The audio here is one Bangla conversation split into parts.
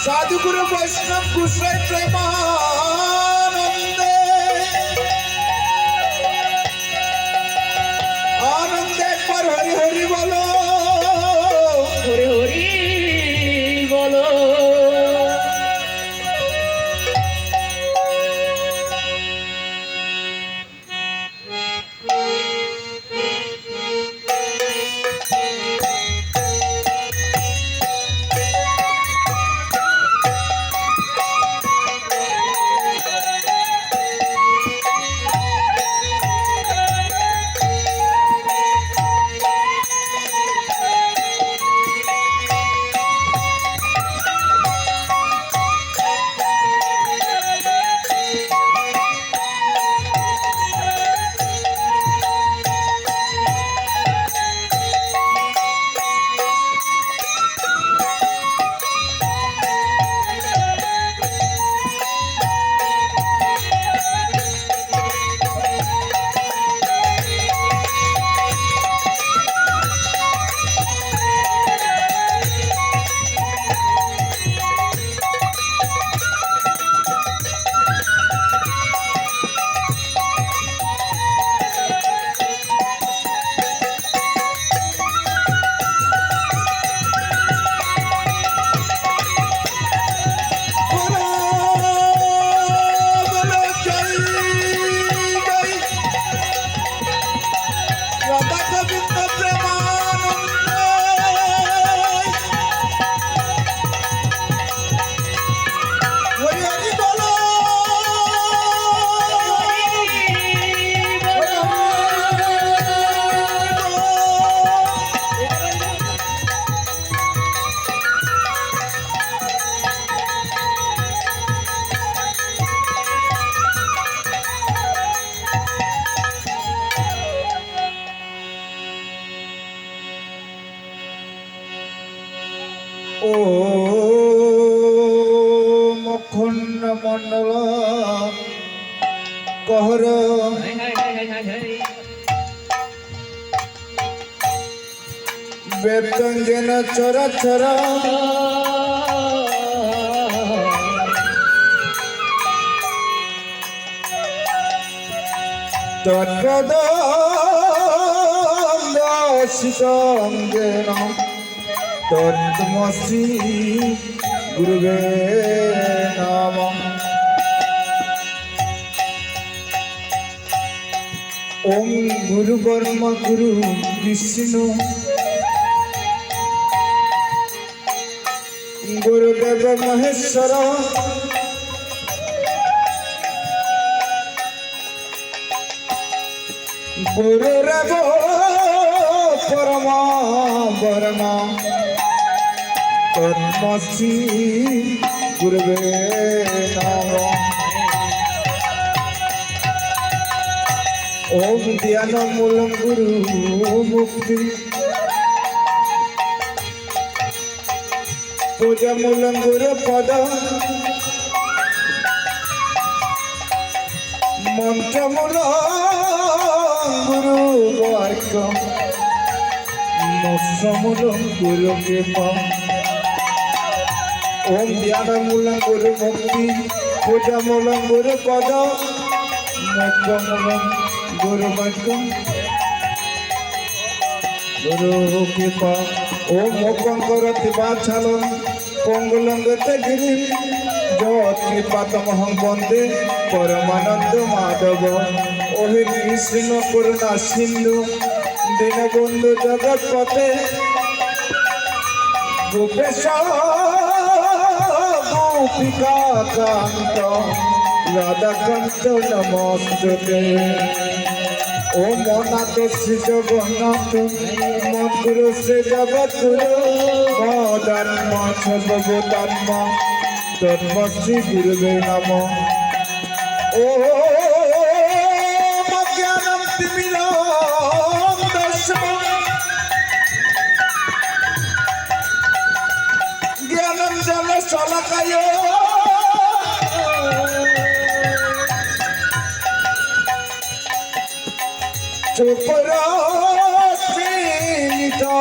साधुगुरु वैष्णव कुशल प्रेमानंदे आनंदे पर हरि हरि बोलो हरि हरि बोलो। ओ मुखुंड मंडल कहर वेतंजन चरा चरा तत्पद दासितंजन तत्मसि गुरुवे नमः। ओम गुरु ब्रह्मा गुरु विष्णु गुरुदेव महेश्वर गुरुरेव परमा ब्रह्मा तन्मसि गुरुवे नमः। ओम ध्यान मूलम गुरु मुक्ति पूजा मूलम गुरु पद मंत्र मूलम गुरु वाक्य मोक्ष मूलम गुरु कृपा। ओम ध्यान मूलम गुरु मुक्ति पूजा मूलम गुरु पद मोक्ष मूलम गुरु वाक्य गुरु कृपा। ओम मोकंकरति वाचालं पंगुलंगते गिरि जगत् कृपा तमहं वन्दे परमानंद माधव। ओहे कृष्ण करुणा सिंधु दीनबंधु जगत्पते गोपेश गोपिका कांत राधाकांत नमस्ते। ओम अनाथ श्री जगन्नाथ मधुर श्री जगद्गुरु मदात्म सर्वभूतात्म तन्मसि गुरुवे नमः। ओम ज्ञानं तिमिरान्धस्य ज्ञानं जलशलाकय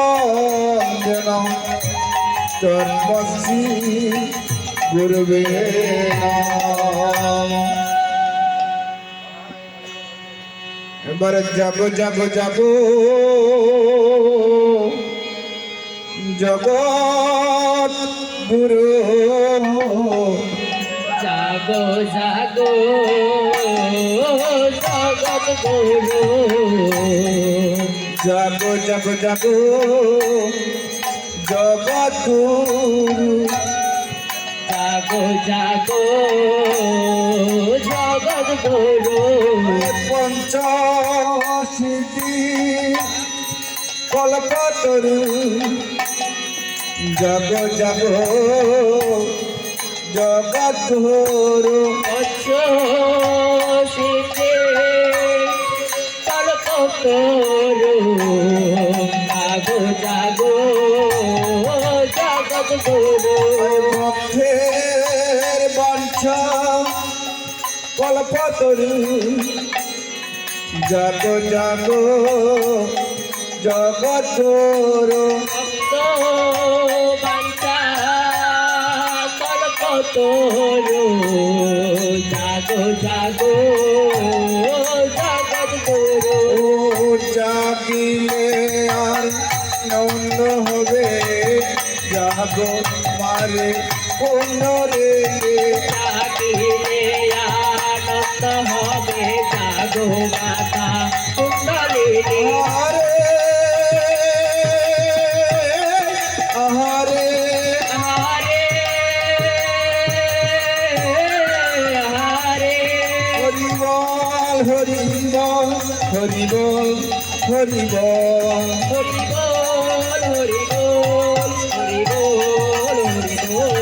चोपराश्रीनिताञ्जनं तन्मसि গুরুবে নমঃ। এবার জাগো জাগো জাগো জগৎ গুরু, জাগো জাগো জগৎ গুরু, জাগো জাগো জাগো জগৎ গুরু, জাগো জাগো জগৎ গুরু, পঞ্চশিতি কল্পতরু, জাগো জাগো জগৎ গুরু, পঞ্চশীতে কল্পতরু, জাগো জাগো জগৎ গুরু, ভক্তের বাঞ্ছা কল্পতরু, জাগো জাগো জগৎ গুরু, ভক্ত বাঞ্ছা কল্পতরু, জাগো জাগো জগৎ গুরু, ও জাগিলে আর নন্দ হবে, জাগো মারে কোন রে, জাগিলে আনন্দ হবে, জাগো মাতা কুণ্ডলিনী, আহারে আহারে আহারে আহারে, হরিবল হরিবল হরিবল হরিবল, হরি বল হরি বল হরি বল হরি বল,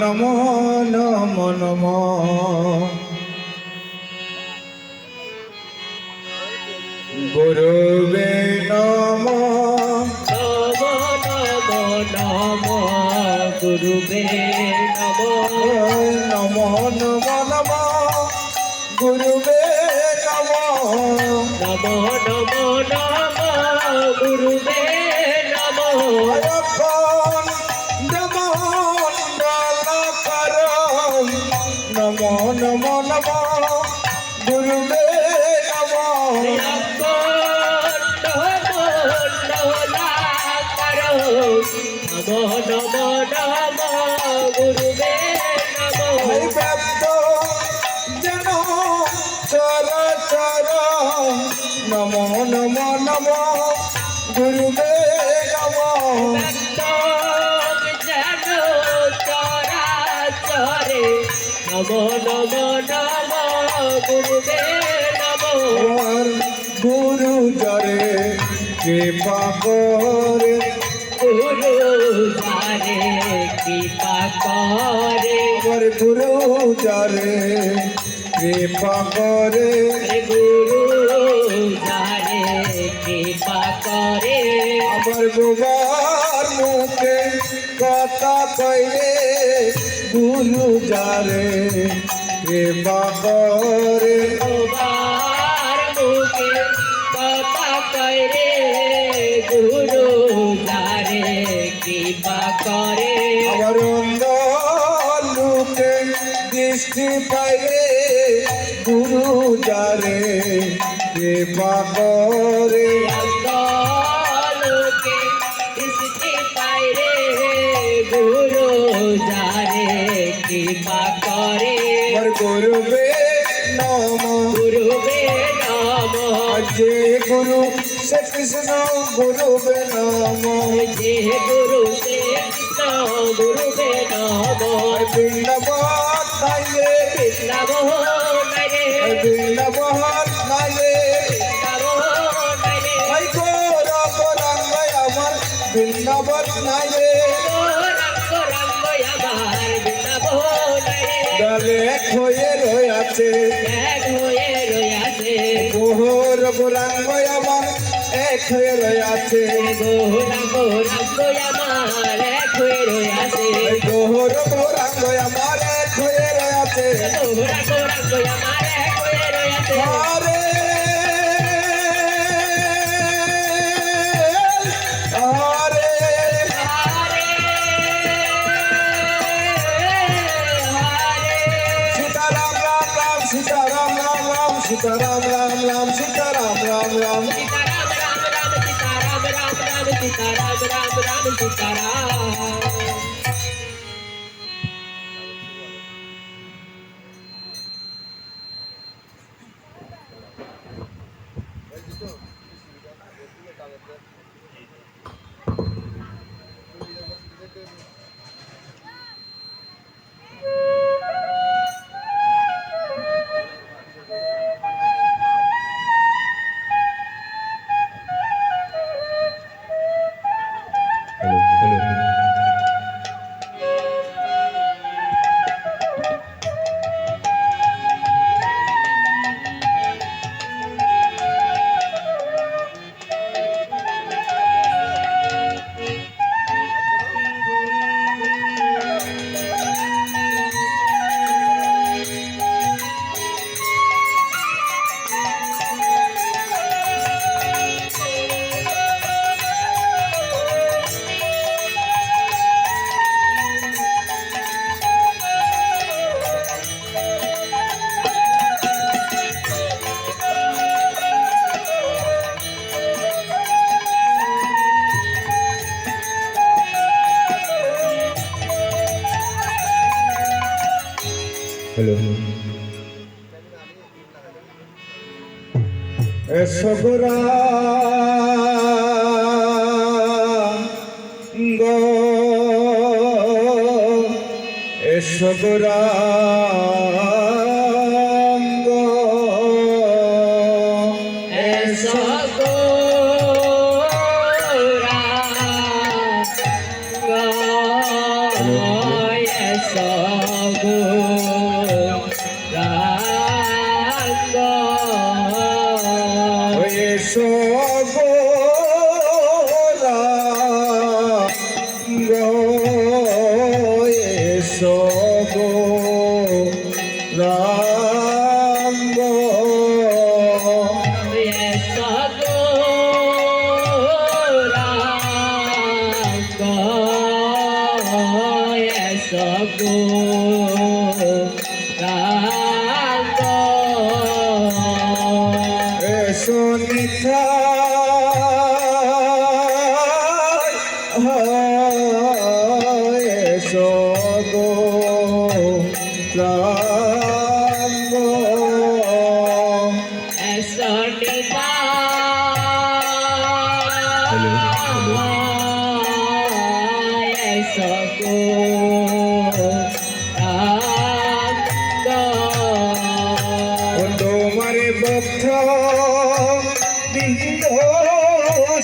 নমো নমো নমো, গুরুবে নমঃ, নমো নমো নমো গুরুবে নমো, নমো নমো নমো গুরুবে নমঃ, নমো নমো নমো গুরুবে নমো, অখণ্ড মণ্ডলকারং, নমো নমো নমো গুরুবে নমঃ, নমো নমো নমো গুরুবে নমো, ব্যক্ত যেন চরাচর, নমো নমো নমো গুরুবে নমঃ, যেন চরাচরে, নমো নমো নমো গুরুবে নমো, আমার গুরু জরে কৃপা করে, গুরু যারে কৃপা করে, আমার গুরু জরে কৃপা করে, গুরু যারে কৃপা করে, আমার গোবার মুখে কথা কইলে, গুরু জরে কৃপা করে, তোমার মুখে কথা কইরে, গুরু যারে কৃপা করে, আমার অন্ধ লোকে দৃষ্টি পাইলে, গুরু জরে কৃপা করে, লোকে দৃষ্টি পাইরে, গুরু যারে কৃপা করে, আমার গুরুবে নমঃ, গুরুবে নমো, যে গুরু সে কৃষ্ণ গুরুবে নমঃ, যে গুরু সে কৃষ্ণ গুরুবে নমো, বৃন্দাবন নাইলে, বৃন্দাবন রে, বৃন্দাবন নাইলে, বৃন্দাবন রে, ভাই গৌরব রঙ্গ আমার বৃন্দাবন নাইলে, রঙ্গ রঙ্গ আমার বৃন্দাবন রে, দলে হয়ে রয়েছে, এক হয়ে রয়াছে, গৌরব রঙ্গ আমার এক হয়ে রয়েছে, রঙ্গ রঙ্গ আমার এক হয়ে রয়াছে, গৌরব রঙ্গ আমার এক হয়ে রয়েছে, রঙ্গ রঙ্গ আমার এক হয়ে রয়াছে, হরে सीताराम राम राम सीताराम राम राम सीताराम राम राम सीता राम राम राम सीता राम राम राम सीता राम राम राम सीता राम सगरा गो सगरा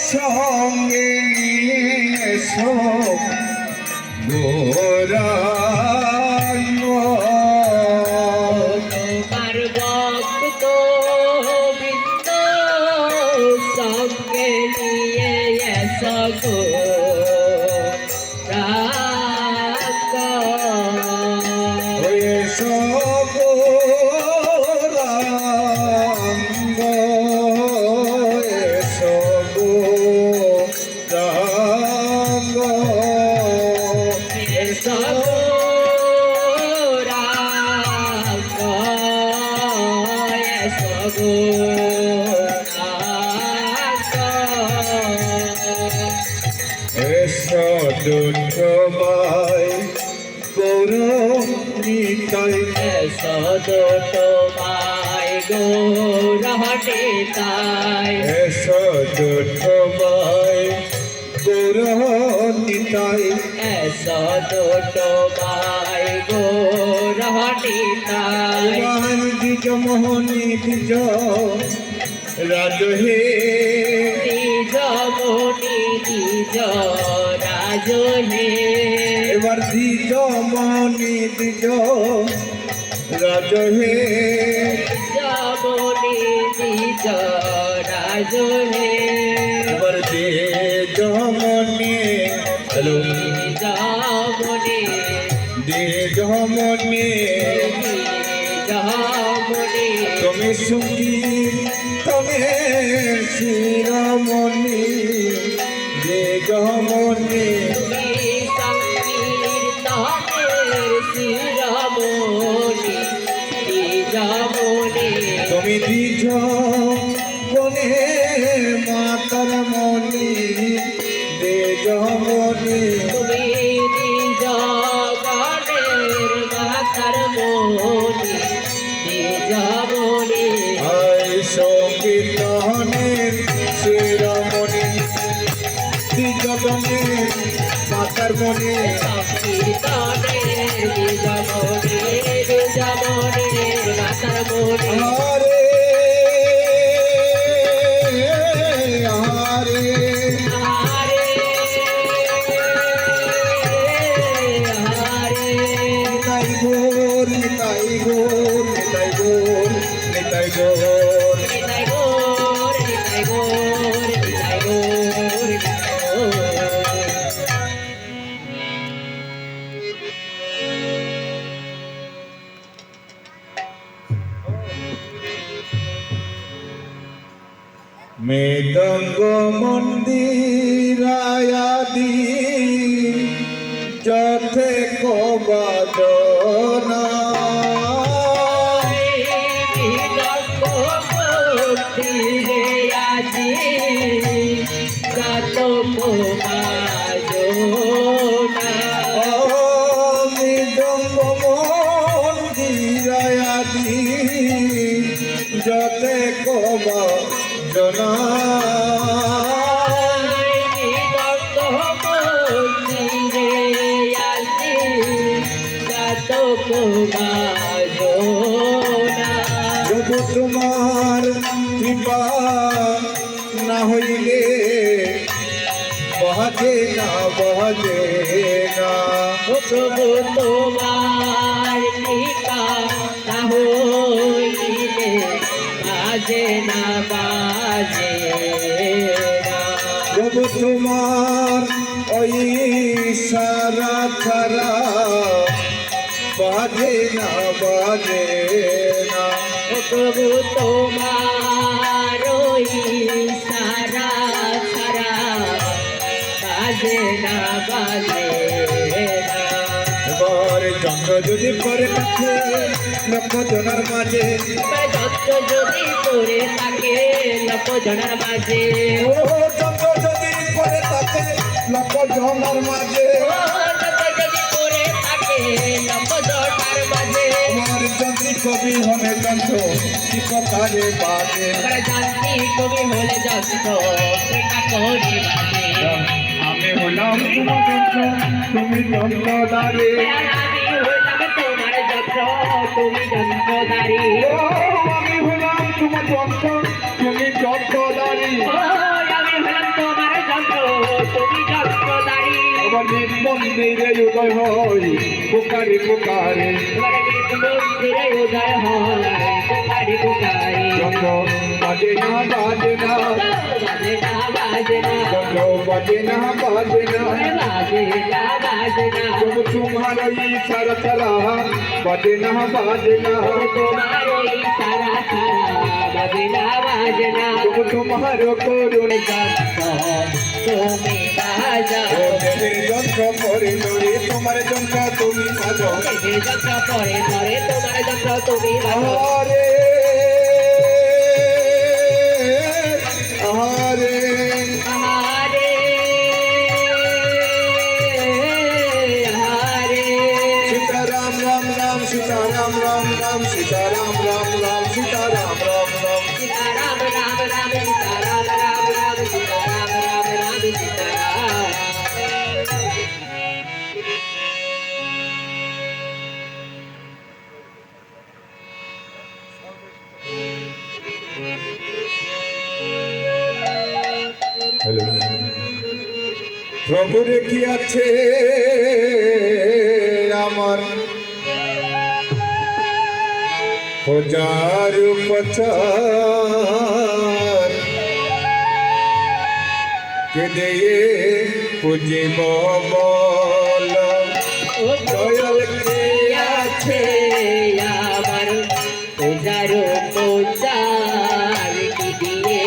সঙ্গে নিয়ে সব তোমার ভক্ত বৃন্দ সঙ্গে নিয়ে এসো গো তোমায় গৌরহটে তাই তোমায় গৌরহটি তাই তোমায় গৌরহটে তাই দ্বিজ মোহনী দ্বিজ রাজ হে দ্বিজ মোহনী দ্বিজ রাজ হে এবার দ্বিজ মোহনী দ্বিজ রাজ হে যাবনি দ্বিজ রাজ হে এবার দ্বিজ মনে হ্যালো যাবনি দ্বিজ মনে যাবনি তুমি সুখী তুমি শিরোমণি দ্বিজ মনে সংকীর্তনের শিরোমণি যাবো মনে তুমি দ্বিজ বনে মাতার মনি দেজ মনি তুমি নিজ গানের মাতার মনে নিজ মনে আয় সংকীর্তনের শিরোমণি দ্বিজ বনে মাতার মনি সংকীর্তনের নিজ মনে নিজ মনে মাতার মনে হরে হরে হারে হারে নিতাই গৌর নিতাই গৌর নিতাই গৌর নিতাই গৌর নিতাই গৌর নিতাই গৌর নিতাই গৌর নিতাই গৌর মৃদঙ্গ মন্দিরায়াদি যথে কবাদনা মৃদঙ্গ মন্দিরায়াদি যথে কবাদনা প্রভু তোমার কৃপা না হইলে বহাজে না বহাজে না প্রভু তোমার টিকা না হইলে বাজে না বাজে না প্রভু তোমার ওই সারা ছাড়া বাজে না বাজে না প্রভু তোমার ওই সারা সারা বাজে না বাজে না এবার জঙ্গ যদি করে থাকে লক্ষ জনার মাঝে যত যদি করে থাকে লক্ষ জনের মাঝে ও জঙ্গ যদি করে থাকে লক্ষ জনার মাঝে যত যদি করে থাকে লক্ষ জনের মাঝে আমার যন্ত্রী কবি হনে যন্ত্র কি কথারে বাজে আমরা জানতি কবি হলে যত এটা করে বাজে আমি হলাম তোমার যন্ত্র তুমি যন্ত্রদারে আমি হইলাম তোমার যন্ত্র তুমি যন্ত্রধারী আমি হলাম তোমার যন্ত্র তুমি যন্ত্রদারি আমি হলাম তোমার যন্ত্র তুমি যন্ত্রধারী আবার মন্দিরে উদয় হই পুকারে পুকারে মন্দিরে উদয় হয় পুকারি পুকারি যন্ত্র বাজে না বাজে না বাজে না বাজে না যন্ত্র বাজে না বাজে না বাজে না বাজে না প্রভু তোমার ইশারা ছাড়া বাজে না বাজে না তোমার ওই সারা সারা বাজে না বাজে না প্রভু তোমার করুণ তুমি বাজাও দেহের যন্ত্র পরে ধরে তোমার যন্ত্র তুমি বাজাও দেহের যন্ত্র পরে ধরে তোমার যন্ত্র তুমি বাজাও আরে আরে আহারে আহারে সীতারাম রাম রাম সীতারাম রাম রাম সীতারাম রাম রাম সীতারাম রাম রাম সীতারাম রাম রাম সীতারাম রাম রাম সীতারাম রাম রাম সীতারাম হ্যালো প্রভু রেখি আছে আমার হাজার উপচার কে দিয়ে পুজিব বল দয়াল কে আছে আমার পূজারো পূজার কি দিয়ে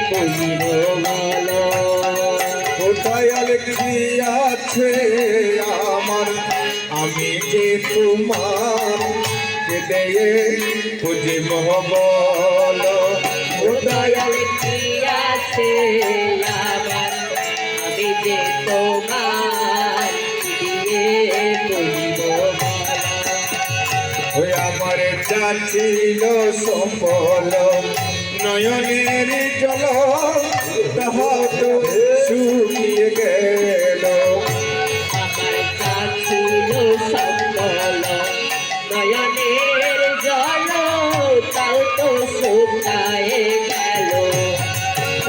পুজিব বলো দয়াল কি আছে আমার আমি যে তোমার কে দিয়ে খুঁজিব বলো ও দয়াল কি আছে আমার আমি যে তোমার দিয়ে করিব ওই আমার চাচ্ছিল সফল নয়নের জল তাহা তো শুকিয়ে গেল আমার কাছিল সম্বল নয়নের জল তাও তো শুকায়ে গেল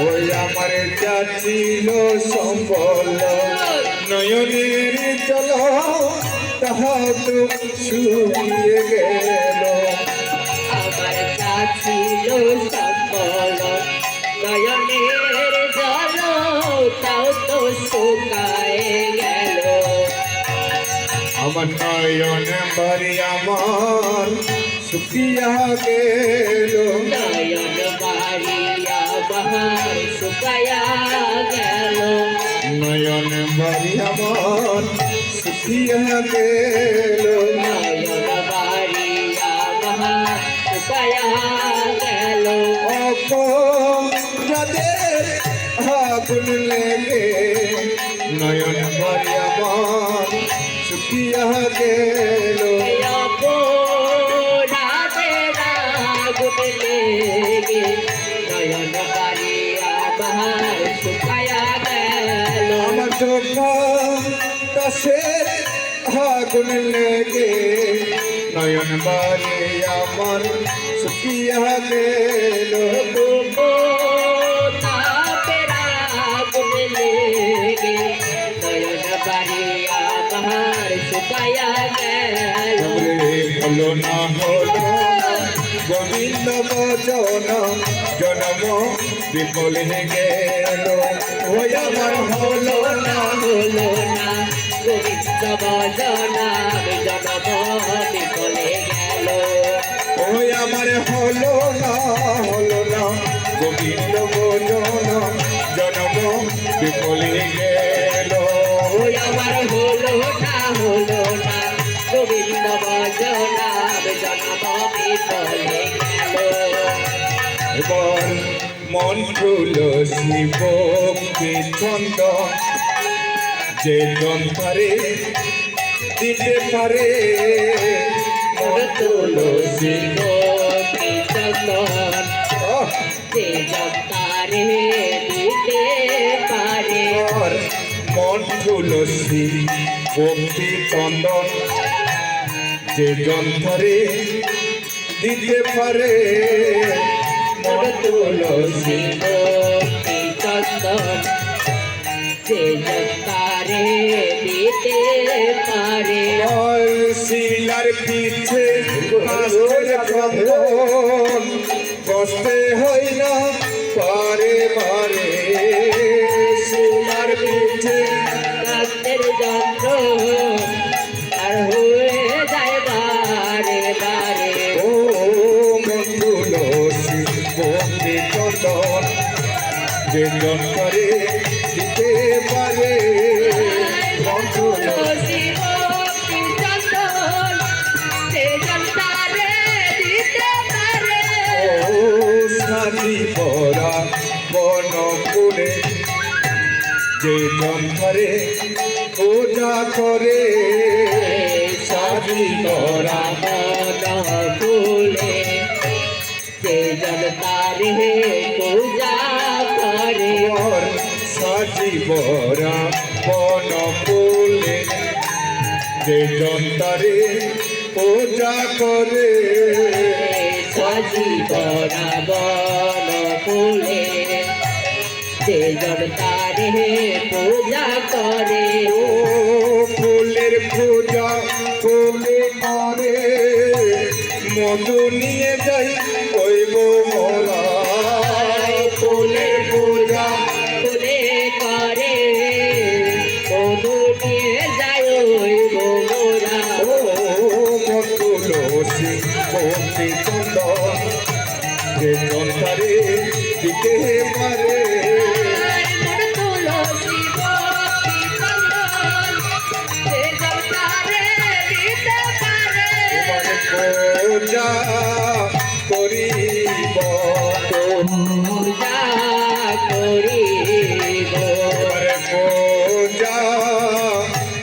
ওই আমার চাচ্ছিল সম্বল নয়নের জল তাহা তো শুকিয়ে গেল আমার কাছিল সম্বল নয়নের জল তাও তো শুকায়ে গেল আমার নয়ন বাড়ি আমার শুকিয়া গেল নয়ন বাড়িয়া বাহার শুকায়া গেল নয়ন বাড়ি আমার শুকিয়া গেল নয়ন বাড়িয়া বাহার শুকায়া গেল যাদের আগুন লেগে নয়ন বাড়ি আমার শুকিয়া গেল অপরাধের আগুন লেগে নয়ন বাড়িয়া বাহার শুকায়া গেল আমার চোখা কাশের আগুন লেগে নয়ন বাড়ি আমার শুকিয়া গেল তাপের আগুন লেগে নয়ন বাড়িয়া বাহার শুকায়া গেল রে হলো না গোবিন্দ বচন জনম বিফল গেল ওই আমার হলো না হলো না গোবিন্দ বজনা জনম বিফলে গেল ওই আমার হলো না গোবিন্দ বচন জনম বিফল গেল ওই আমার হলো না গোবিন্দ বজনা জনম বিফলে গেল এবার মন তুলসী ভক্তি ছন্দ যে পারে দিতে পারে মন তুলসী গোপী চন্দন যে জন্তারে দিতে পারে আর মন তুলসী ভক্তি চন্দন যে যন্ত্রে দিতে পারে মন তুলসী গোপী চন্দন যে জন্তারে দিতে পারে আর শিলার পিছে হাসের চন্দন কষ্টে হয় না পারে পারে শিলার পিছে কাস্তের যন্ত্র আর হয়ে যায় বারে বারে ও মন তুলসী ভক্তি চন্দন যে যন্ত্রে দিতে পারে মন তুলসী তুলসী গোপী চন্দন যে জন্তারে দিতে পারে ও সাথী পরা বন ফুলে যে যন্ত্রে পূজা করে সাথী পরা মন ফুলে যে জনতারে পূজা করে পর সাথী পরা বন ফুলে যে যন্ত্রে পূজা করে সাজি বরা বন ফুলে যে জনতারে পূজা করে ও ফুলের পূজা ফুলে করে মধু নিয়ে যাই ওইব মোরা ফুলের পূজা ফুলে করে মধু নিয়ে যায় ওই মোরা ও তুলসী ভক্তি চন্দন যে যন্ত্রে দিতে পারে মন তুলসী গোপী চন্দন যে জনতারে দিতে পারে পূজা পূজা করিব পূজা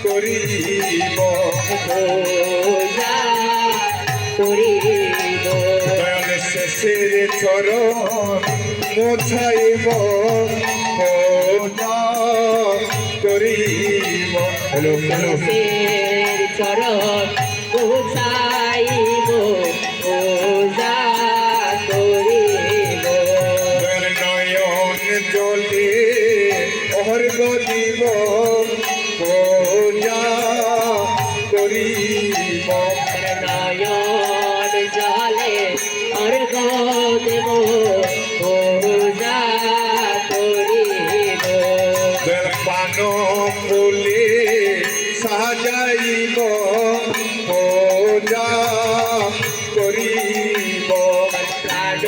করিব পূজা করিব দয়াল শেষের চরণ মোছাইব পূজা করিব হ্যালো হ্যালো শেষের চরণ পূজাইব পূজা করিব নয়ন জলে অর্ঘ দিব পূজা করিব নয়ন জলে অর্ঘ দেব পূজা করিব পান ফুলে সাজাইব পূজা করিব প্রাণ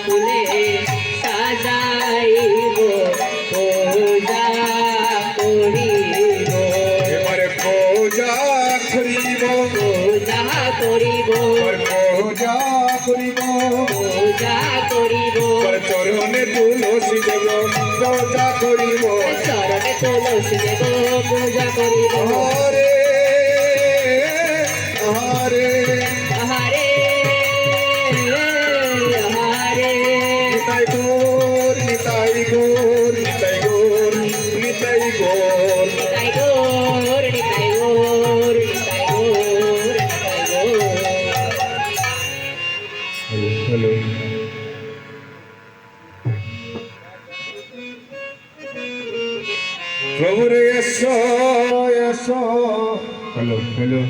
ফুলে সাজাইব পূজা করিব এবারে পূজা করিব পূজা করিব পূজা করিব পূজা করিব চরণে তুলসী দেব পূজা করিব চরণে তুলসী দেব পূজা করিব হরে হরে আহারে আহারে নিতাই গৌর নিতাই গৌর নিতাই গৌর নিতাই গৌর নিতাই গৌর নিতাই গৌর নিতাই গৌর নিতাই গৌর হ্যালো প্রভু রে এসো এসো হ্যালো হ্যালো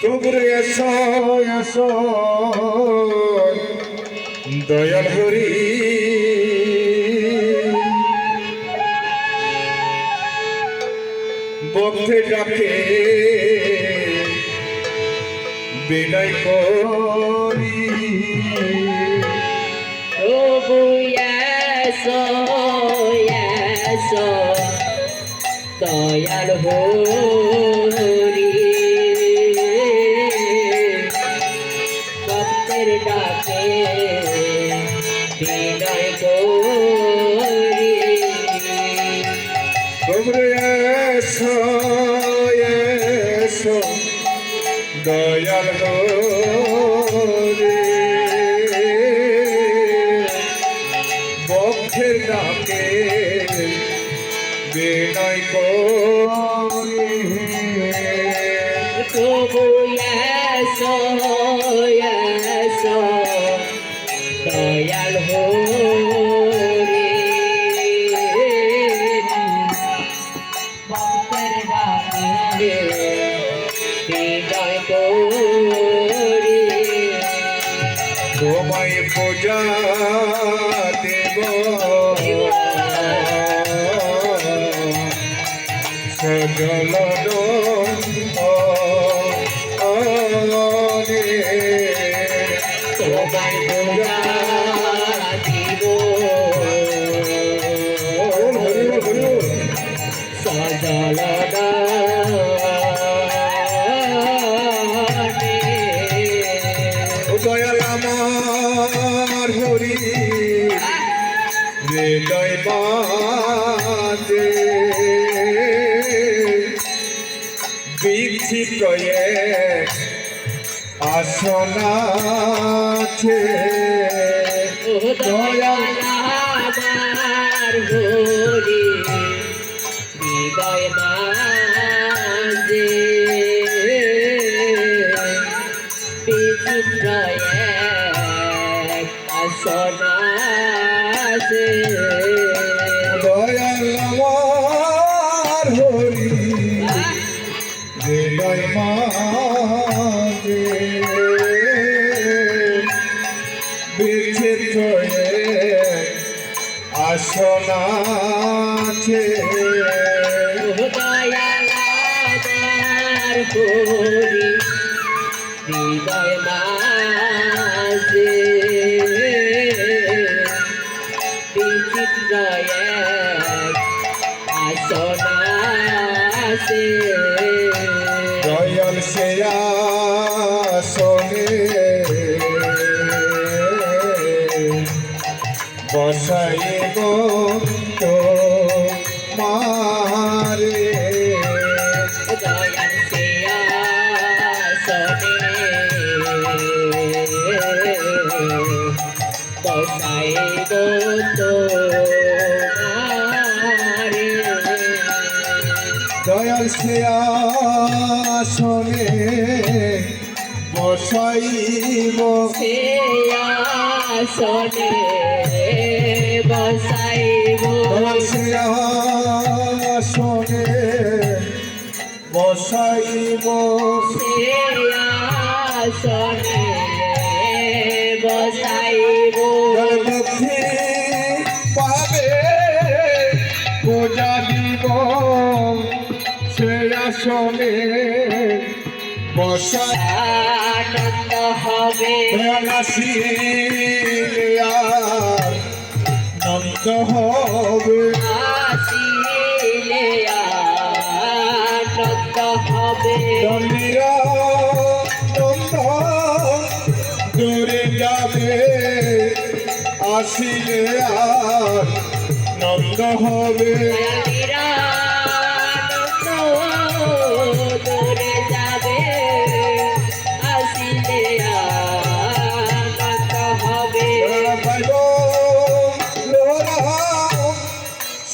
প্রভু রে এসো এসো দয়াল হরি ভক্তে ডাকে বিনয় করি প্রভু এসো এসো দয়াল হরি ভক্তের ডাকে বিনয় করি প্রভু এসো এসো দয়াল হরি ভক্তের ডাকে বিনয় করি প্রভু এসো এসো দয়াল হরি ভক্তের ডাকে বিনয় করি তোমায় পূজা দেব সজল তোমায় পূজা দিব সজল দয়াল আমার হরি হৃদয় বাজে বিচিত্র আসনাছে দয়াল আমার হরি হৃদয় মাঝে বিচিত্র আসনাছে দয়াল আমার হরি হৃদয় মাঝে বিচিত্র আসনাছে দয়াল আমার হরি হৃদয় মাঝে বিচিত্র আসনা আসে দয়াল সে আসনে বসাইব তো মারে দয়াল সে আসনে বসাইব তোমারে দয়াল সে আসনে বসাইব সে আসনে বসাইব দয়াল সে আসনে বসাইব সে আসনে বসাইব মুক্তি পাবে পূজা দিব সে আসনে বসা আনন্দ হবে নন্দ হবে আসিলে আনন্দ হবে দন্দিরা নন্দ দূরে যাবে আসিলে আর নন্দ হবে আনন্দ দূরে যাবে আসিলে আনন্দ হবে পাইব লোরা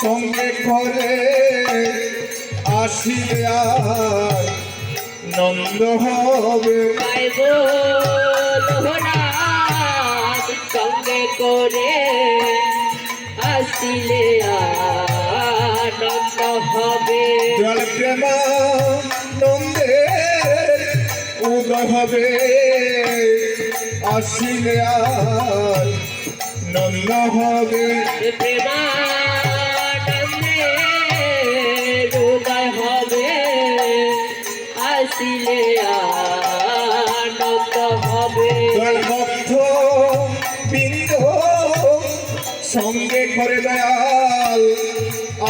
সঙ্গে করে আসিলে আর নন্দ হবে পাইব লোহরাত সঙ্গে করে আসিলে আনন্দ হবে জল প্রেমা নন্দে উদয় হবে আসিলে আর নন্দ হবে প্রেমানন্দে হৃদয় হবে আসিলে আনন্দ হবে জল ভক্ত বৃন্দ সঙ্গে করে দয়াল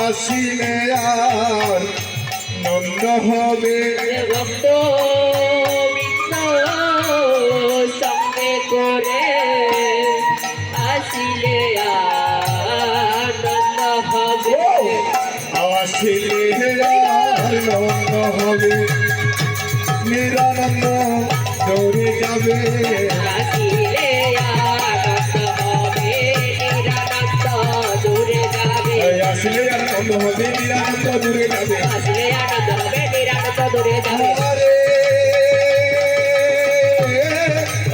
আসিলে আর নন্দ হবে ভক্ত বৃন্দ সঙ্গে করে আসিলে আনন্দ হবে আসিলে আর নন্দ হবে নিরানন্দ দৌড়ে যাবে আসিলে আনন্দ হবে নিরানন্দ দূরে যাবে আসলে আর নন্দ হবে নিরানন্দ দূরে যাবে আসিলে আনন্দ হবে নিরানন্দ দূরে যাবে আহারে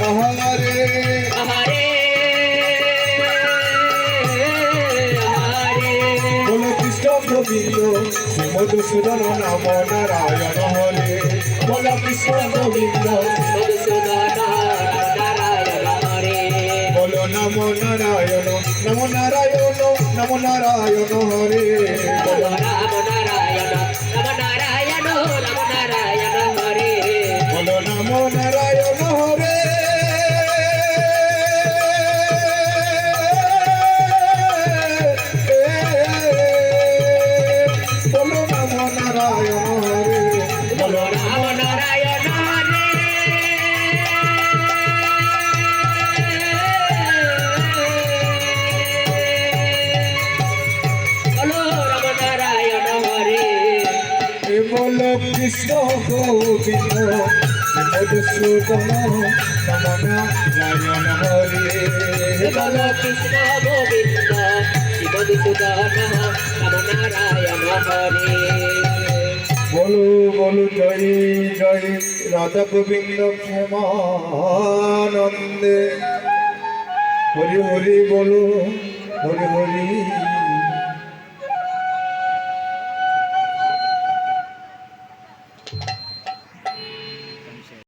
আহারে আহারে আহারে বলো কৃষ্ণ গোবিন্দ শ্রী মধুসূদন নাম নারায়ণ হরে বলো কৃষ্ণ গোবিন্দ মধুসূদন নারায়ণ হরে বলো নম নারায়ণ নম নারায়ণ নম নারায়ণ হরে বলো রাম নারায়ণ রাম নারায়ণ রাম নারায়ণ হরে বলো নম নারায়ণ হরে বলো নম নারায়ণ হরে বলো রাম নারায়ণ হরে বলো রাম নারায়ণ হরে বলো কৃষ্ণ গোবিন্দ মধুসূদন নম নারায়ণ হরে বলো কৃষ্ণ গোবিন্দ শিব মধুসূদন রাম নারায়ণ হরে বলো বলো জয় জয় রাধা গোবিন্দ ক্ষেমানন্দে হরি হরি বলো হরি হরি